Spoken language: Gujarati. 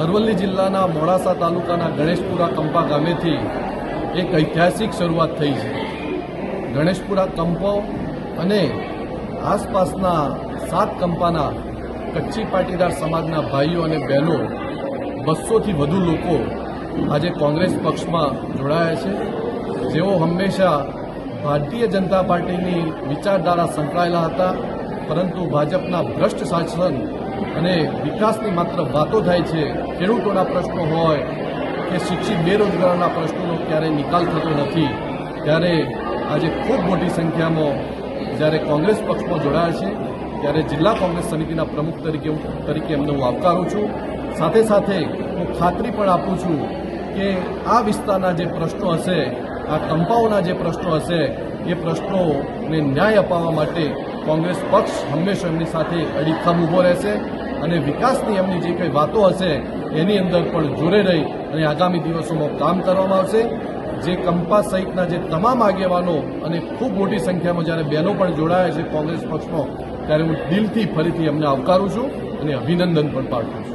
અરવલ્લી જિલ્લાના મોડાસા તાલુકાના ગણેશપુરા કંપા ગામેથી એક ઐતિહાસિક શરૂઆત થઈ છે. ગણેશપુરા કંપો અને આસપાસના 7 કંપાના કચ્છી પાટીદાર સમાજના ભાઈઓ અને બહેનો 200થી વધુ લોકો આજે કોંગ્રેસ પક્ષમાં જોડાયા છે. જેઓ હંમેશા ભારતીય જનતા પાર્ટીની વિચારધારા સંકળાયેલા હતા, પરંતુ ભાજપના ભ્રષ્ટ શાસન અને વિકાસની માત્ર વાતો થાય છે. ખેડૂતોના પ્રશ્નો હોય કે શિક્ષિત બેરોજગારોના પ્રશ્નોનો ક્યારેય નિકાલ થતો નથી. ત્યારે આજે ખૂબ મોટી સંખ્યામાં જ્યારે કોંગ્રેસ પક્ષમાં જોડાયા છે, ત્યારે જિલ્લા કોંગ્રેસ સમિતિના પ્રમુખ તરીકે એમને હું આવકારું છું. સાથે સાથે હું ખાતરી પણ આપું છું કે આ વિસ્તારના જે પ્રશ્નો હશે, આ કંપાઓના જે પ્રશ્નો હશે, એ પ્રશ્નોને ન્યાય અપાવવા માટે કોંગ્રેસ પક્ષ હંમેશા એમની સાથે અડીખમ ઊભો રહેશે અને વિકાસની એમની જે કંઈ વાતો હશે એની અંદર પણ જોડે રહી અને આગામી દિવસોમાં કામ કરવામાં આવશે. જે કંપા સહિતના જે તમામ આગેવાનો અને ખૂબ મોટી સંખ્યામાં જ્યારે બહેનો પણ જોડાયા છે કોંગ્રેસ પક્ષમાં, ત્યારે હું દિલથી ફરીથી એમને આવકારું છું અને અભિનંદન પણ પાઠવું છું.